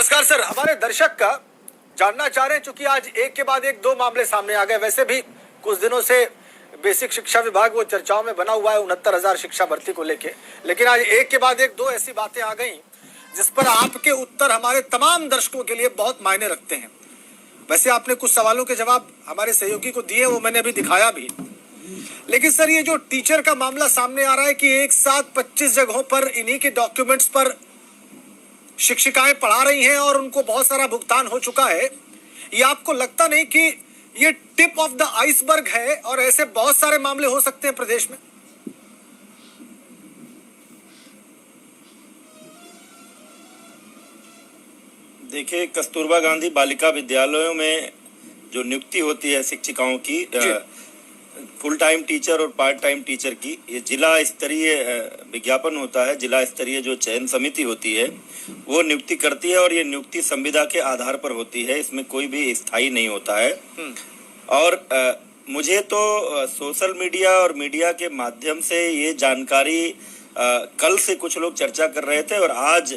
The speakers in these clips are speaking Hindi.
नमस्कार सर, हमारे दर्शक का जानना चाह रहे हैं, चूंकि आज एक के बाद एक दो मामले सामने आ गए। वैसे भी कुछ दिनों से बेसिक शिक्षा विभाग वो चर्चाओं में बना हुआ है 69,000 शिक्षा भर्ती को लेके, लेकिन आज एक के बाद एक दो ऐसी बातें आ गई जिस पर आपके उत्तर हमारे तमाम दर्शकों के लिए बहुत मायने रखते हैं। वैसे आपने कुछ सवालों के जवाब हमारे सहयोगी को दिए, वो मैंने अभी दिखाया भी। लेकिन सर, ये जो टीचर का मामला सामने आ रहा है कि एक साथ 25 जगहों पर इन्हीं के डॉक्यूमेंट्स पर शिक्षिकाएं पढ़ा रही हैं और उनको बहुत सारा भुगतान हो चुका है, ये आपको लगता नहीं कि ये टिप ऑफ द आइसबर्ग है और ऐसे बहुत सारे मामले हो सकते हैं प्रदेश में? देखिए, कस्तूरबा गांधी बालिका विद्यालयों में जो नियुक्ति होती है शिक्षिकाओं की, फुल टाइम टीचर और पार्ट टाइम टीचर की, ये जिला स्तरीय विज्ञापन होता है। जिला स्तरीय जो चयन समिति होती है वो नियुक्ति करती है और ये नियुक्ति संविदा के आधार पर होती है। इसमें कोई भी स्थायी नहीं होता है। और मुझे तो सोशल मीडिया और मीडिया के माध्यम से ये जानकारी कल से कुछ लोग चर्चा कर रहे थे और आज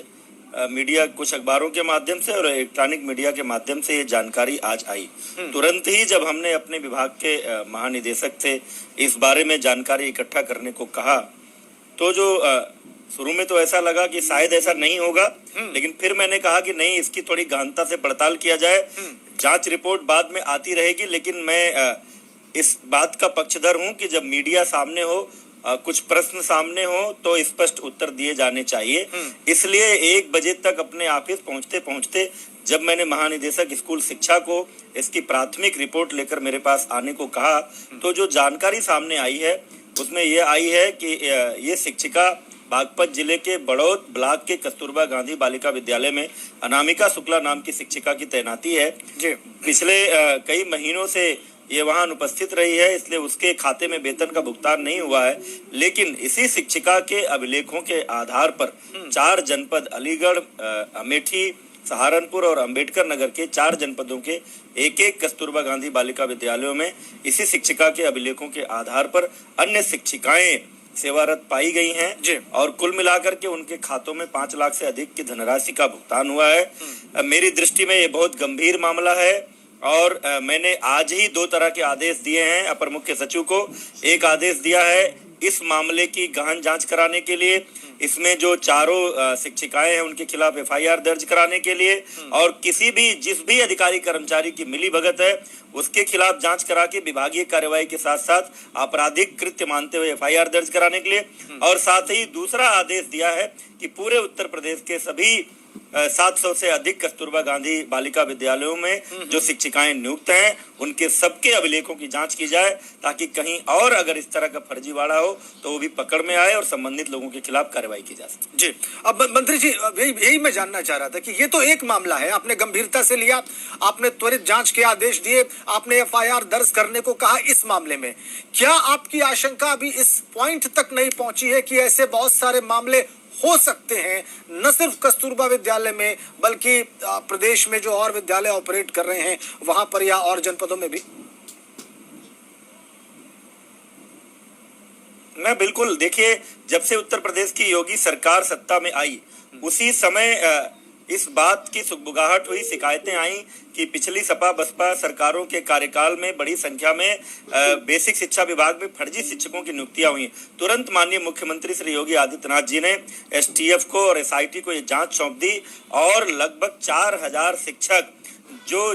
मीडिया, कुछ अखबारों के माध्यम से और इलेक्ट्रॉनिक मीडिया के माध्यम से ये जानकारी आज आई। तुरंत ही जब हमने अपने विभाग के महानिदेशक से इस बारे में जानकारी इकट्ठा करने को कहा, तो जो शुरू में तो ऐसा लगा कि शायद ऐसा नहीं होगा, लेकिन फिर मैंने कहा कि नहीं, इसकी थोड़ी गहनता से पड़ताल किया जाए। जांच रिपोर्ट बाद में आती रहेगी, लेकिन मैं इस बात का पक्षधर हूं कि जब मीडिया सामने हो, कुछ प्रश्न सामने हो, तो स्पष्ट उत्तर दिए जाने चाहिए। इसलिए 1 बजे तक अपने ऑफिस पहुंचते पहुंचते जब मैंने महानिदेशक स्कूल शिक्षा को इसकी प्राथमिक रिपोर्ट लेकर मेरे पास आने को कहा, तो जो जानकारी सामने आई है उसमें ये आई है कि ये शिक्षिका बागपत जिले के बड़ौद ब्लॉक के कस्तूरबा गांधी बालिका विद्यालय में अनामिका शुक्ला नाम की शिक्षिका की तैनाती है। पिछले कई महीनों से ये वहां अनुपस्थित रही है, इसलिए उसके खाते में वेतन का भुगतान नहीं हुआ है। लेकिन इसी शिक्षिका के अभिलेखों के आधार पर 4 जनपद अलीगढ़, अमेठी, सहारनपुर और अंबेडकर नगर के 4 जनपदों के एक कस्तूरबा गांधी बालिका विद्यालयों में इसी शिक्षिका के अभिलेखों के आधार पर अन्य शिक्षिकाएं सेवारत पाई गई हैं और कुल मिलाकर के उनके खातों में 5 लाख से अधिक की धनराशि का भुगतान हुआ है। मेरी दृष्टि में ये बहुत गंभीर मामला है और मैंने आज ही 2 तरह के आदेश दिए हैं अपर मुख्य सचिव को। एक आदेश दिया है इस मामले की गहन जांच कराने के लिए, इसमें जो चारों शिक्षिकाएं हैं उनके खिलाफ FIR दर्ज कराने के लिए, और जिस भी अधिकारी कर्मचारी की मिली भगत है उसके खिलाफ जांच करा के विभागीय कार्यवाही के साथ साथ आपराधिक कृत्य मानते हुए FIR दर्ज कराने के लिए। और साथ ही दूसरा आदेश दिया है कि पूरे उत्तर प्रदेश के सभी 700 से अधिक कस्तूरबा गांधी बालिका विद्यालयों में जो शिक्षिकाएं नियुक्त हैं उनके सबके अभिलेखों की जांच की जाए, ताकि कहीं और अगर इस तरह का फर्जीवाड़ा हो तो वो भी पकड़ में आए और संबंधित लोगों के खिलाफ कार्रवाई की जा सके। जी, अब मंत्री जी, यही मैं जानना चाह रहा था कि ये तो एक मामला है, आपने गंभीरता से लिया, आपने त्वरित जांच के आदेश दिए, आपने FIR दर्ज करने को कहा। इस मामले में क्या आपकी आशंका अभी इस पॉइंट तक नहीं पहुंची है कि ऐसे बहुत सारे मामले हो सकते हैं, न सिर्फ कस्तूरबा विद्यालय में बल्कि प्रदेश में जो और विद्यालय ऑपरेट कर रहे हैं वहां पर या और जनपदों में भी? मैं बिल्कुल, देखिए, जब से उत्तर प्रदेश की योगी सरकार सत्ता में आई उसी समय इस बात की सुगबुगाहट हुई, शिकायतें आई कि पिछली सपा बसपा सरकारों के कार्यकाल में बड़ी संख्या में बेसिक शिक्षा विभाग में फर्जी शिक्षकों की नियुक्तियां हुई। तुरंत माननीय मुख्यमंत्री श्री योगी आदित्यनाथ जी ने STF को और SIT को ये जांच सौंप दी और लगभग 4000 शिक्षक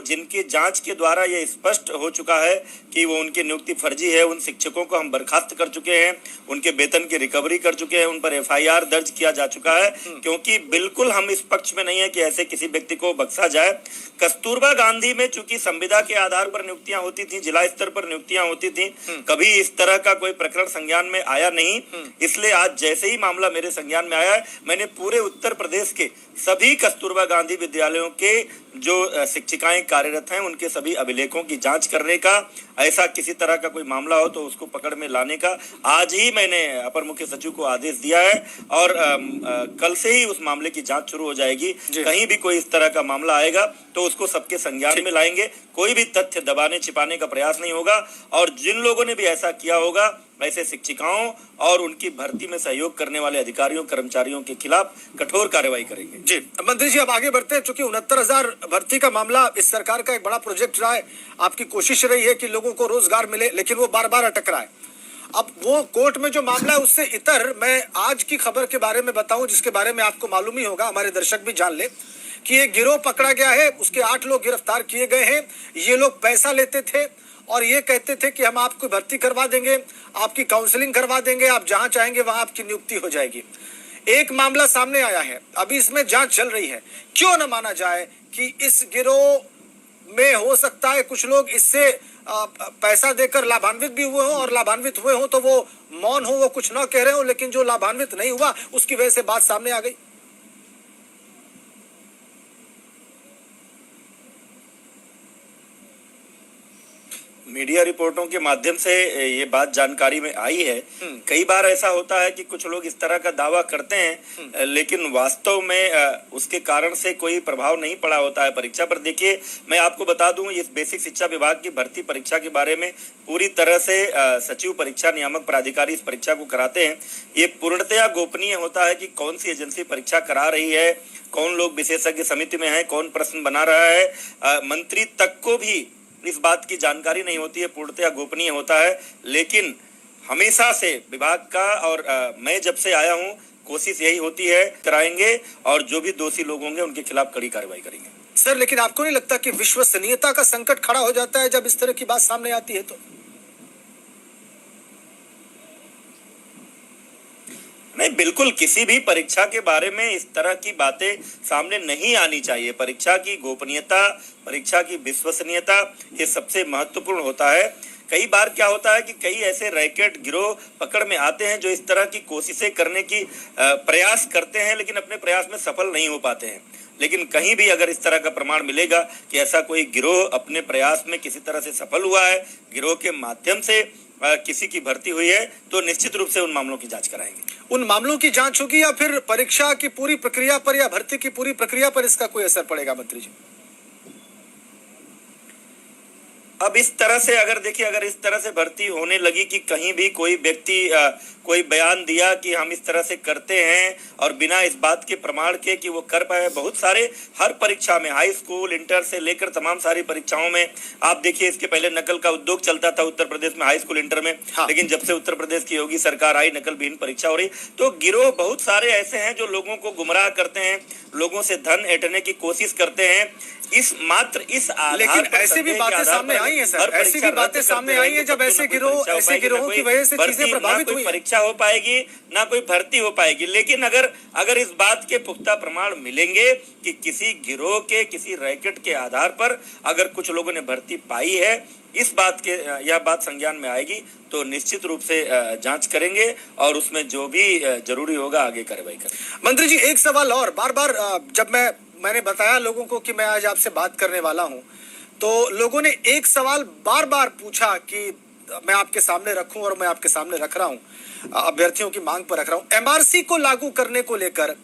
जिनकी जांच के द्वारा ये स्पष्ट हो चुका है कि वो उनकी नियुक्ति फर्जी है, उन शिक्षकों को हम बर्खास्त कर चुके हैं, उनके वेतन की रिकवरी कर चुके हैं, उन पर FIR दर्ज किया जा चुका है। क्योंकि बिल्कुल हम इस पक्ष में नहीं है कि ऐसे किसी व्यक्ति को बख्शा जाए। कस्तूरबा गांधी में चूंकि संविदा के आधार पर नियुक्तियां होती थी, जिला स्तर पर नियुक्तियां होती थी, कभी इस तरह का कोई प्रकरण संज्ञान में आया नहीं। इसलिए आज जैसे ही मामला मेरे संज्ञान में आया है, मैंने पूरे उत्तर प्रदेश के सभी कस्तूरबा गांधी विद्यालयों के जो शिक्षिकाएं कार्यरत हैं उनके सभी अभिलेखों की जांच करने का, ऐसा किसी तरह का कोई मामला हो तो उसको पकड़ में लाने का आज ही मैंने अपर मुख्य सचिव को आदेश दिया है और कल से ही उस मामले की जांच शुरू हो जाएगी। कहीं भी कोई इस तरह का मामला आएगा तो उसको सबके संज्ञान में लाएंगे, कोई भी तथ्य दबाने छिपाने का प्रयास नहीं होगा और जिन लोगों ने भी ऐसा किया होगा ऐसे शिक्षिकाओं और उनकी भर्ती में सहयोग करने वाले अधिकारियों कर्मचारियों के खिलाफ कठोर कार्रवाई करेंगे। जी मंत्री जी, अब आगे बढ़ते हैं। चूंकि 69,000 भर्ती का मामला इस सरकार का एक बड़ा प्रोजेक्ट रहा है, आपकी कोशिश रही है कि लोगों को रोजगार मिले, लेकिन वो बार बार अटक रहा है। अब वो कोर्ट में जो मामला है उससे इतर मैं आज की खबर के बारे में बताऊं, जिसके बारे में आपको मालूम ही होगा, हमारे दर्शक भी जान ले कि एक गिरोह पकड़ा गया है, उसके 8 लोग गिरफ्तार किए गए हैं। ये लोग पैसा लेते थे और ये कहते थे कि हम आपको भर्ती करवा देंगे, आपकी काउंसलिंग करवा देंगे, आप जहां चाहेंगे वहां आपकी नियुक्ति हो जाएगी। एक मामला सामने आया है, अभी इसमें जांच चल रही है। क्यों न माना जाए कि इस गिरोह में हो सकता है कुछ लोग इससे पैसा देकर लाभान्वित भी हुए हो, और लाभान्वित हुए हो तो वो मौन हो, वो कुछ ना कह रहे हो, लेकिन जो लाभान्वित नहीं हुआ उसकी वजह से बात सामने आ गई। मीडिया रिपोर्टों के माध्यम से ये बात जानकारी में आई है। कई बार ऐसा होता है कि कुछ लोग इस तरह का दावा करते हैं, लेकिन वास्तव में उसके कारण से कोई प्रभाव नहीं पड़ा होता है परीक्षा पर। देखिए, मैं आपको बता दूं, इस बेसिक शिक्षा विभाग की भर्ती परीक्षा के बारे में पूरी तरह से सचिव परीक्षा नियामक प्राधिकारी इस परीक्षा को कराते हैं। ये पूर्णतया गोपनीय होता है कि कौन सी एजेंसी परीक्षा करा रही है, कौन लोग विशेषज्ञ समिति में है, कौन प्रश्न बना रहा है। मंत्री तक को भी इस बात की जानकारी नहीं होती है, पूर्णतया गोपनीय होता है। लेकिन हमेशा से विभाग का और मैं जब से आया हूं, कोशिश यही होती है कराएंगे, और जो भी दोषी लोग होंगे उनके खिलाफ कड़ी कार्रवाई करेंगे। सर, लेकिन आपको नहीं लगता कि विश्वसनीयता का संकट खड़ा हो जाता है जब इस तरह की बात सामने आती है? तो नहीं, बिल्कुल किसी भी परीक्षा के बारे में इस तरह की बातें सामने नहीं आनी चाहिए। परीक्षा की गोपनीयता, परीक्षा की विश्वसनीयता, ये सबसे महत्वपूर्ण होता है। कई बार क्या होता है कि कई ऐसे रैकेट गिरोह पकड़ में आते हैं जो इस तरह की कोशिशें करने की प्रयास करते हैं, लेकिन अपने प्रयास में सफल नहीं हो पाते हैं। लेकिन कहीं भी अगर इस तरह का प्रमाण मिलेगा कि ऐसा कोई गिरोह अपने प्रयास में किसी तरह से सफल हुआ है, गिरोह के माध्यम से किसी की भर्ती हुई है, तो निश्चित रूप से उन मामलों की जांच कराएंगे। उन मामलों की जांच होगी या फिर परीक्षा की पूरी प्रक्रिया पर या भर्ती की पूरी प्रक्रिया पर इसका कोई असर पड़ेगा मंत्री जी? अब इस तरह से अगर देखिए, अगर इस तरह से भर्ती होने लगी कि कहीं भी कोई व्यक्ति कोई बयान दिया कि हम इस तरह से करते हैं और बिना इस बात के प्रमाण के कि वो कर पाए, बहुत सारे हर परीक्षा में, हाई स्कूल, इंटर से लेकर तमाम सारी परीक्षाओं में आप देखिए, इसके पहले नकल का उद्योग चलता था उत्तर प्रदेश में हाई स्कूल, इंटर में। हाँ। लेकिन जब से उत्तर प्रदेश की योगी सरकार आई, नकल विहीन परीक्षा हो रही। तो गिरोह बहुत सारे ऐसे हैं जो लोगों को गुमराह करते हैं, लोगों से धन ऐंठने की कोशिश करते हैं। इस आधार, लेकिन ऐसी भी बातें सामने आई हैं सर, ऐसी भी बातें सामने आई हैं जब ऐसे गिरोहों की वजह से चीजें प्रभावित हुई। परीक्षा हो पाएगी ना कोई भर्ती हो पाएगी। लेकिन अगर इस बात के पुख्ता प्रमाण मिलेंगे कि किसी गिरोह के, किसी रैकेट के आधार पर अगर कुछ लोगों ने भर्ती पाई है, यह बात संज्ञान में आएगी, तो निश्चित रूप से जांच करेंगे और उसमें जो भी जरूरी होगा आगे कार्रवाई करेंगे। मंत्री जी, एक सवाल और, बार बार जब मैंने बताया लोगों को कि मैं आज आपसे बात करने वाला हूं, तो लोगों ने एक सवाल बार बार पूछा कि मैं आपके सामने रखूं, और मैं आपके सामने रख रहा हूं, अभ्यर्थियों की मांग पर रख रहा हूं, एमआरसी को लागू करने को लेकर,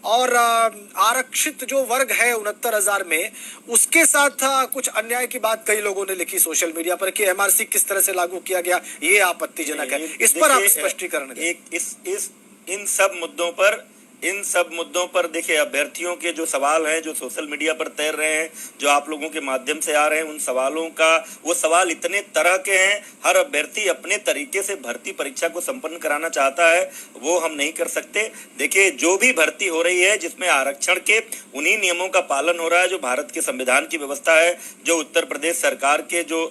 और आरक्षित जो वर्ग है 69,000 में, उसके साथ कुछ अन्याय की बात कई लोगों ने लिखी सोशल मीडिया पर कि एमआरसी किस तरह से लागू किया गया, ये आपत्तिजनक है। इस पर आप स्पष्टीकरण दें। इन सब मुद्दों पर देखिए, अभ्यर्थियों के जो सवाल हैं, जो सोशल मीडिया पर तैर रहे हैं, जो आप लोगों के माध्यम से आ रहे हैं, उन सवालों का, वो सवाल इतने तरह के हैं। हर अभ्यर्थी अपने तरीके से भर्ती परीक्षा को संपन्न कराना चाहता है, वो हम नहीं कर सकते। देखिए, जो भी भर्ती हो रही है जिसमें आरक्षण के उन्हीं नियमों का पालन हो रहा है जो भारत के संविधान की व्यवस्था है, जो उत्तर प्रदेश सरकार के जो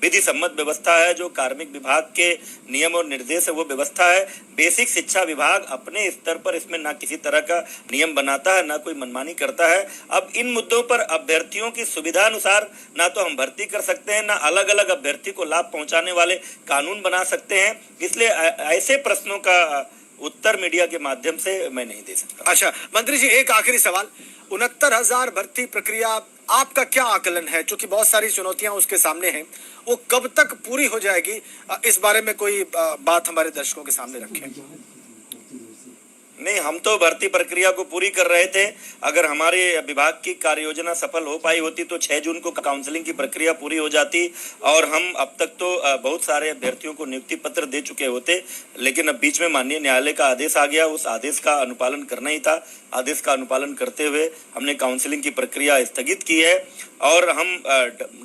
विधि सम्मत व्यवस्था है, जो कार्मिक विभाग के नियम और निर्देश है, वो व्यवस्था है। बेसिक शिक्षा विभाग अपने स्तर पर इसमें ना किसी तरह का नियम बनाता है, ना कोई मनमानी करता है। अब इन मुद्दों पर अभ्यर्थियों की सुविधा अनुसार ना तो हम भर्ती कर सकते हैं, ना अलग अलग अभ्यर्थी को लाभ पहुंचाने वाले कानून बना सकते हैं। इसलिए ऐसे प्रश्नों का उत्तर मीडिया के माध्यम से मैं नहीं दे सकता। अच्छा मंत्री जी, एक आखिरी सवाल, 69,000 भर्ती प्रक्रिया, आपका क्या आकलन है? क्योंकि बहुत सारी चुनौतियां उसके सामने हैं, वो कब तक पूरी हो जाएगी, इस बारे में कोई बात हमारे दर्शकों के सामने रखें। नहीं, हम तो भर्ती प्रक्रिया को पूरी कर रहे थे। अगर हमारे विभाग की कार्य योजना सफल हो पाई होती तो 6 जून को काउंसलिंग की प्रक्रिया पूरी हो जाती और हम अब तक तो बहुत सारे अभ्यर्थियों को नियुक्ति पत्र दे चुके होते। लेकिन अब बीच में माननीय न्यायालय का आदेश आ गया, उस आदेश का अनुपालन करना ही था। आदेश का अनुपालन करते हुए हमने काउंसलिंग की प्रक्रिया स्थगित की है और हम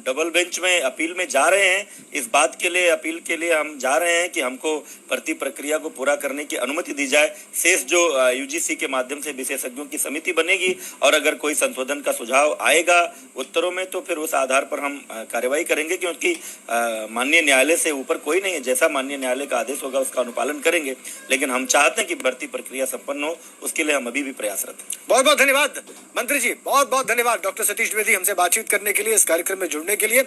डबल बेंच में अपील में जा रहे हैं। इस बात के लिए अपील के लिए हम जा रहे हैं कि हमको भर्ती प्रक्रिया को पूरा करने की अनुमति दी जाए। शेष जो यूजीसी के माध्यम से विशेषज्ञों की समिति बनेगी और अगर कोई संशोधन का सुझाव आएगा उत्तरों में तो फिर उस आधार पर हम कार्यवाही करेंगे, क्योंकि माननीय न्यायालय से ऊपर कोई नहीं है। जैसा माननीय न्यायालय का आदेश होगा उसका अनुपालन करेंगे, लेकिन हम चाहते हैं कि भर्ती प्रक्रिया संपन्न हो, उसके लिए हम अभी भी प्रयासरत हैं। बहुत बहुत धन्यवाद मंत्री जी, बहुत बहुत धन्यवाद डॉक्टर सतीश द्विवेदी हमसे बातचीत करने के लिए, इस कार्यक्रम में जुड़ने के लिए।